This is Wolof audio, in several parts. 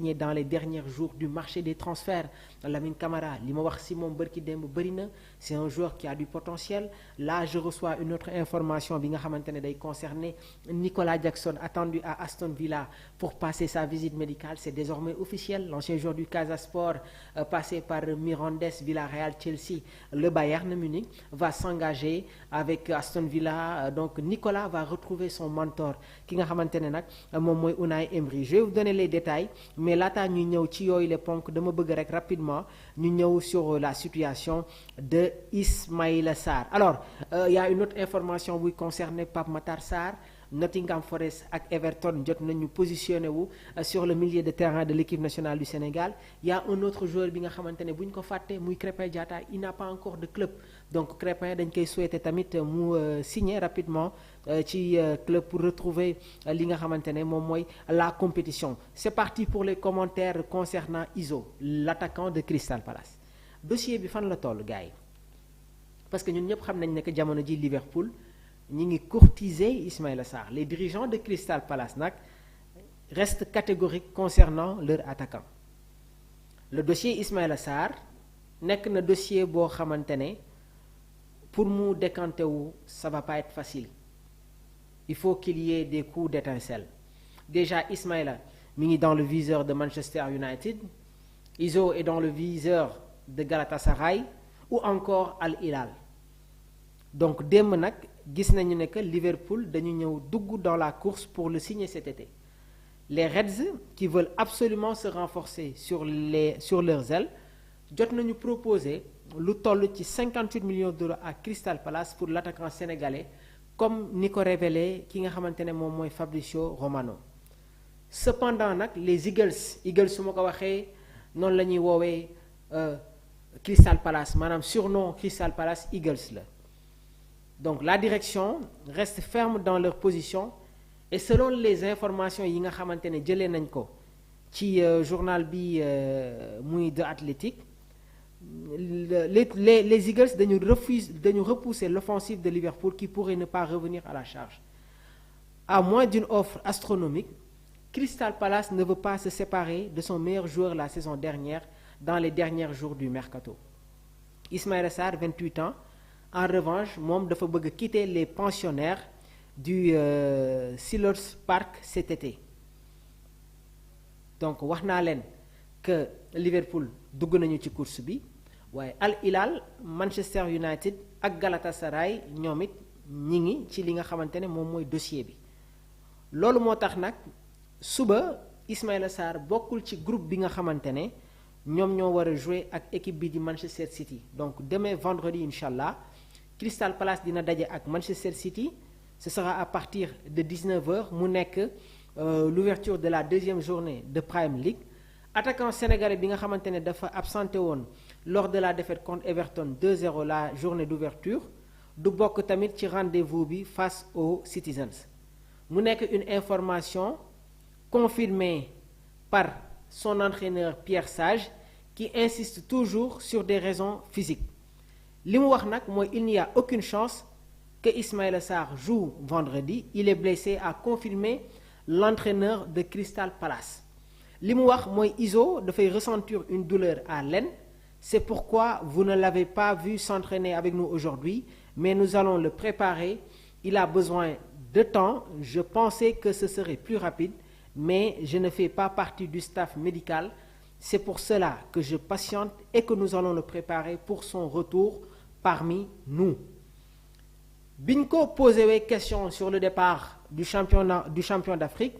signé dans les derniers jours du marché des transferts. Lamine Camara li ma wax si moom bërki démb bëri na, c'est un joueur qui a du potentiel. Là je reçois une autre information bi nga xamante ne day concerner Nicolas Jackson attendu à Aston Villa pour passer sa visite médicale. C'est désormais officiel. L'ancien joueur du Casa Sport passé par Mirandés, Villarreal, Chelsea, le Bayern Munich va s'engager avec Aston Villa. Donc Nicolas va retrouver son mentor ki nga xamante ne nag moom mooy Unai Emery. Je vais vous donner les détails, mais laata ñu ñëw ci yooyu les ponk dama bëgg rek rapidement ñu ñëw sur la situation de Ismaïla Sarr. Alors il y a une autre information buy concerner Pape Matar Sarr. Nottingham Forest ak Everton jot nañu positionné wu sur le milieu de terrain de l'équipe nationale du Sénégal. Il y a un autre joueur bi nga xamante ne bu ñu ko fàtte muy Krépin Diatta, il n'a pas encore de club. Donc Krépin dañ koy souhaiter tamit mu signer rapidement ci club pour retrouver li nga xamante ne moom mooy la compétition. C'est parti pour les commentaires concernant Iso, l'attaquant de Crystal Palace. Dossier bi fan la toll gars yi, parce que ñun ñëpp xam nañ ne que jamono ji Liverpool ñi ngi courtiser Ismaïla Sarr. Les dirigeants de Crystal Palace nag restent catégoriques concernant leur attaquant. Le dossier Ismaïla Sarr nekk na dossier boo xamante ne pour mu décanter wu ça va pas être facile. Il faut qu'il y ait des coups d'étincelle. Déjà Ismaïla mi ngi dans le viseur de Manchester United, Iso est dans le viseur de Galatasaray ou encore Al Hilal. Donc démb nag gis nañu ne que Liverpool dañu ñëw dugg dans la course pour le signer cet été. Les Reds qui veulent absolument se renforcer sur leurs ailes jot nañu proposer lu toll ci 58 millions d'euros à Crystal Palace pour l'attaquant sénégalais, comme ni ko révélé ki nga xamante ne moom mooy Fabrizio Romano. Cependant nag les Eagles su ma ko waxee noonu la ñuy woowee Crystal Palace, maanaam surnom Crystal Palace Eagles la. Donc la direction reste ferme dans leur position et selon les informations yi nga xamante ne jëlee nañ ko ci journal bi muy The Athletic, les Eagles dañu repousser l'offensive de Liverpool qui pourrait ne pas revenir à la charge. À moins d'une offre astronomique, Crystal Palace ne veut pas se séparer de son meilleur joueur la saison dernière dans les derniers jours du mercato. Ismaïla Sarr, 28 ans. En revanche moom dafa bëgg quitter les pensionnaires du Selhurst Park cet été. Donc wax naa leen que Liverpool dugg nañu ci course bi, waaye Al Hilal, Manchester United ak Galatasaray ñoom it ñi ngi ci li nga xamante ne moom mooy dossier bi. Loolu moo tax nag suba Ismaïla Sarr bokkul ci groupe bi nga xamante ne ñoom ñoo war a jouer ak équipe bi di Manchester City. Donc demain vendredi inch'Allah Crystal Palace dina daje ak Manchester City. Ce sera à partir de 19h mu nekk l'ouverture de la deuxième journée de Premier League. Attaquant sénégalais bi nga xamante ne dafa absenté woon lors de la défaite contre Everton 2-0 la journée d'ouverture du bokk tamit ci rendez-vous bi face aux Citizens. Mu nekk une information confirmée par son entraîneur Pierre Sage qui insiste toujours sur des raisons physiques. Li mu wax nag mooy il n'y a aucune chance que Ismaïla Sarr joue vendredi. Il est blessé, a confirmé l'entraîneur de Crystal Palace. Li mu wax mooy Iso dafay ressentir une douleur à l'aine. C'est pourquoi vous ne l'avez pas vu s'entraîner avec nous aujourd'hui, mais nous allons le préparer. Il a besoin de temps. Je pensais que ce serait plus rapide, mais je ne fais pas partie du staff médical. C'est pour cela que je patiente et que nous allons le préparer pour son retour parmi nous. Biñ ko posé question sur le départ du champion d'Afrique,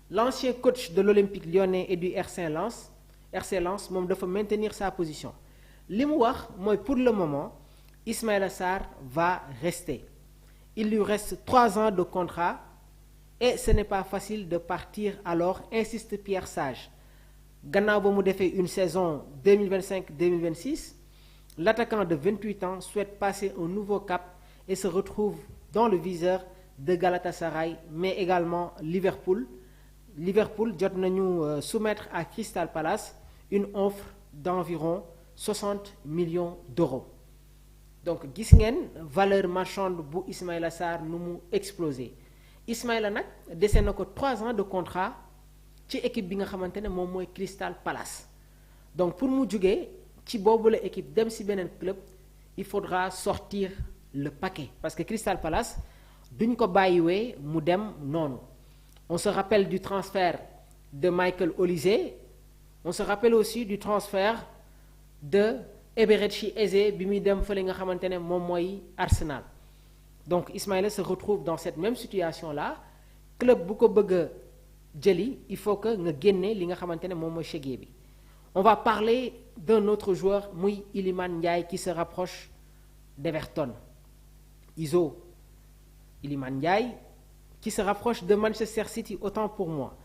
l'ancien coach de l'Olympique Lyonnais et du RC Lens moom dafa maintenir sa position. Li mu wax mooy pour le moment Ismaïla Sarr va rester. Il lui reste 3 ans de contrat et ce n'est pas facile de partir alors, insiste Pierre Sage. Gannaaw ba mu defee une saison 2025-2026, l'attaquant de 28 ans souhaite passer un nouveau cap et se retrouve dans le viseur de Galatasaray, mais également Liverpool. Liverpool jot nañu soumettre à Crystal Palace une offre d'environ 60 millions d'euros. Donc gis ngeen valeur marchande bu Ismaïla Sarr nu mu explosé. Ismaïla nag dese na ko 3 ans de contrat ci équipe bi nga xamante ne moom mooy Crystal Palace. Donc pour mu jugee ci boobu la équipe dem ci beneen club il faudra sortir le paquet parce que Crystal Palace duñ ko bàyyiwee mu dem noonu. On se rappelle du transfert de Michael Olise, on se rappelle aussi du transfert de Eberechi Eze bi muy dem fële nga xamante ne moom mooy Arsenal. Donc Ismaïla se retrouve dans cette même situation là club bu ko bëgg a jëli il faut que nga génne li nga xamante ne moom mooy chégué bi. On va parler d'un autre joueur muy Iliman Ndiaye qui se rapproche d'Everton. Iliman Ndiaye qui se rapproche de Manchester City autant pour moi.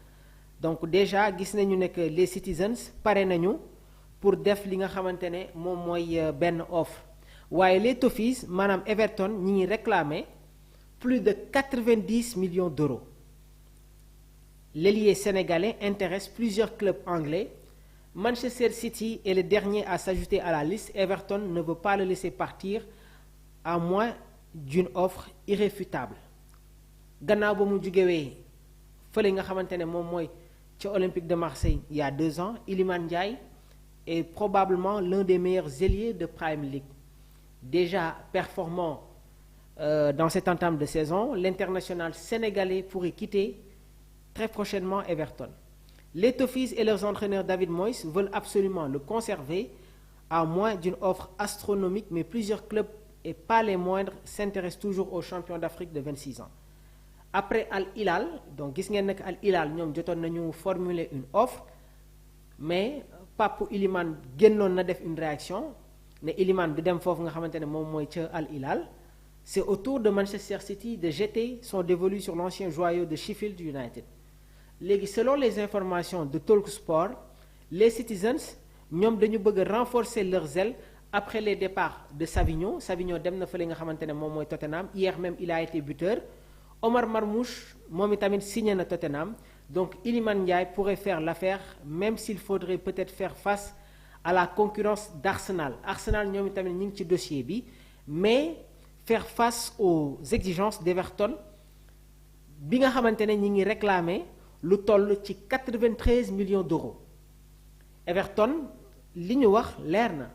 Donc déjà gis nañu ne que les Citizens pare nañu pour def li nga xamante ne moom mooy benn offre waaye les Toffees maanaam Everton ñi ngi réclamer plus de 90 millions d'euros. L'ailier sénégalais intéresse plusieurs clubs anglais. Manchester City est le dernier à s'ajouter à la liste. Everton ne veut pas le laisser partir à moins d'une offre irréfutable. Gannaaw ba mu jugewee fële nga xamante ne moom mooy ci Olympique de Marseille il y a 2 ans, Iliman Ndiaye est probablement l'un des meilleurs ailiers de Premier League. Déjà performant dans cette entame de saison, l'international sénégalais pourrait quitter très prochainement Everton. Les Toffees et leurs entraîneurs David Moyes veulent absolument le conserver à moins d'une offre astronomique, mais plusieurs clubs, et pas les moindres, s'intéressent toujours aux champions d'Afrique de 26 ans. Après Al Hilal, donc gis ngeen nag Al Hilal ñoom jotoon nañu formuler une offre, mais Pape Iliman génnoon na def une réaction ne Iliman du dem foofu nga xamante ne moom mooy ca Al Hilal. C'est au tour de Manchester City de jeter son dévolu sur l'ancien joyau de Sheffield United. Léegi selon les informations de Talksport, les Citizens ñoom dañu bëgg a renforcer leurs ailes après les départs de Savigno dem na fële nga xamante ne moom mooy Tottenham. Hier même il a été buteur. Omar Marmoush moom itamit signé na Tottenham. Donc Iliman Ndiaye pourrait faire l'affaire même s'il faudrait peut-être faire face à la concurrence d'Arsenal. Arsenal ñoom itamit ñu ngi ci dossier bi mais faire face aux exigences d'Everton bi nga xamante ne ñi ngi réclamer lu toll ci 93 millions d'euros. Everton li ñu wax leer na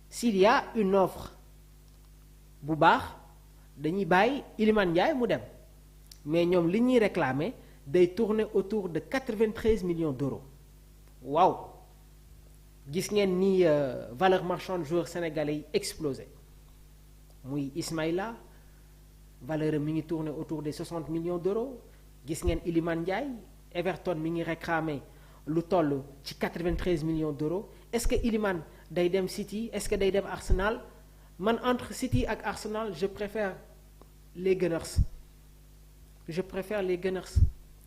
s'il y a une offre bu baax dañuy bàyyi Iliman Ndiaye mu dem mais ñoom li ñuy réclamer day tourner autour de 93 millions d'euros. Waaw gis ngeen ni valeur marchande joueur sénégalais yi explosé muy Ismaïla valeur mi ngi tourner autour des 60 millions d'euros. Gis ngeen Iliman Ndiaye Everton mi ngi réclamer lu toll ci 93 millions d'euros. Est-ce que Iliman day dem City, est-ce que day dem Arsenal? Man entre City ak Arsenal je préfère les Gunners.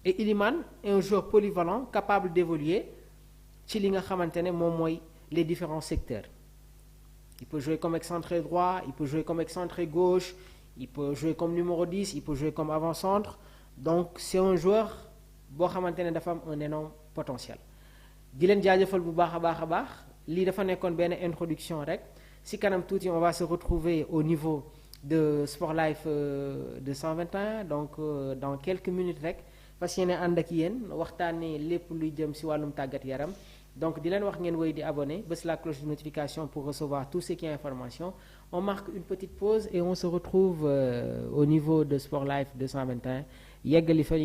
Et Iliman est un joueur polyvalent capable d'évoluer ci li nga xamante ne moom mooy les différents secteurs. Il peut jouer comme excentré droit, il peut jouer comme excentré gauche, il peut jouer comme numéro 10, il peut jouer comme avant-centre. Donc c'est un joueur boo xamante ne dafa am un énorme potentiel. Di leen jaajëfal bu baax a baax lii dafa nekkoon benn introduction rek si kanam tuuti on va se retrouver au niveau de Sport Life 221 donc dans quelques minutes rek fas yéene ànd ak yéen waxtaanee lépp luy jëm si wàllum tàggat yaram. Donc di leen wax ngeen wéy di abonné bës la cloche de notification pour recevoir tout ce qui est information. On marque une petite pause et on se retrouve au niveau de Sport Life 221 yeggali fa